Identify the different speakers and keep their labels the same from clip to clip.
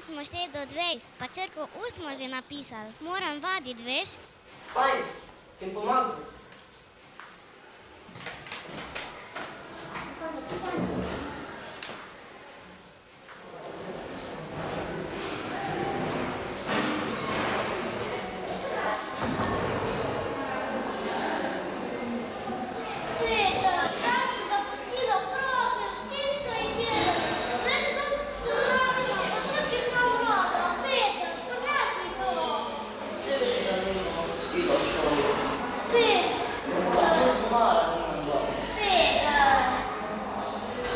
Speaker 1: smo šteli do 20, pa črko U smo že napisali. Moram vaditi, veš?
Speaker 2: Fajn, ti pomagam.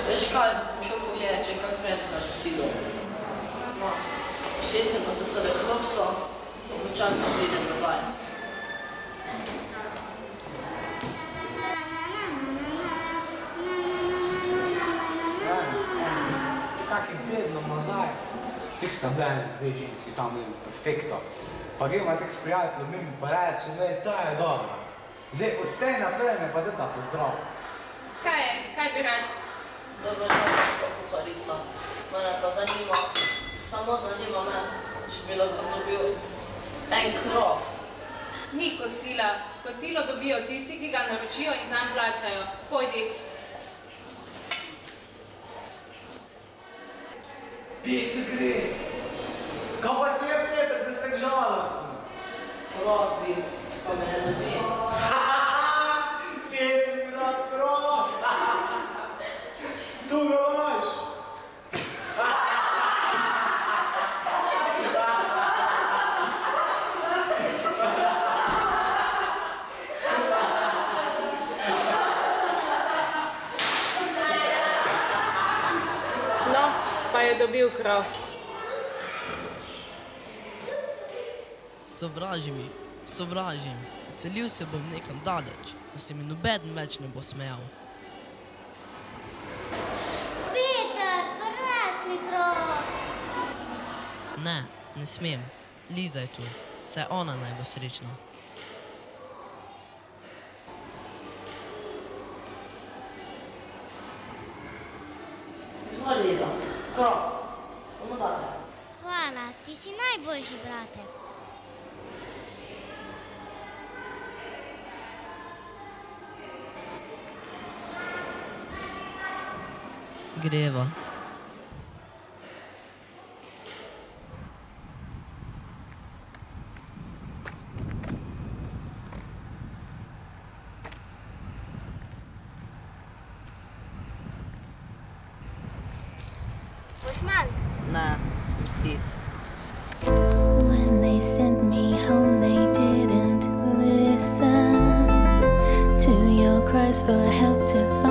Speaker 2: Veš kaj, šel pogledati, če je kak friend na kosilo. Sedem se na totele klopco, počakaj, ko pridem nazaj.
Speaker 3: Kakim tednom nazaj, tek sta bili dve ženski tam in perfekto. Pa gremo tek s prijateljem mimo pa reči, ne, ta je dobra. Zdaj, od tej naprej me pa deta pozdrav.
Speaker 4: Kaj je? Kaj bi rad?
Speaker 2: Dobro, gospa kuharica. Mene pa zanima, samo zanima me, če bi lahko dobil en krof.
Speaker 4: Ni kosila. Kosilo dobijo tisti, ki ga naročijo in zanj plačajo. Pojdi.
Speaker 3: Pijte gre. Kaj pa ti je Peter, da ste žalostni?
Speaker 2: Krof bi, pa me ne dobi.
Speaker 3: Peter mi dati krof. Tu ga imaš.
Speaker 4: No, pa je dobil krof.
Speaker 5: Sovražim jih, sovražim. Odselil se bom nekam daleč, da se mi nobeden več ne bo smejal.
Speaker 1: Peter, prines mi krof.
Speaker 5: Ne, ne smem. Liza je tu. Saj ona naj bo srečna.
Speaker 2: Izvoli, Liza, krof, samo zate.
Speaker 1: Hvala, ti si najboljši bratec.
Speaker 5: Greva.
Speaker 1: Boš manj?
Speaker 5: Ne, sem sit.
Speaker 6: When they sent me home, they didn't listen to your cries for help to find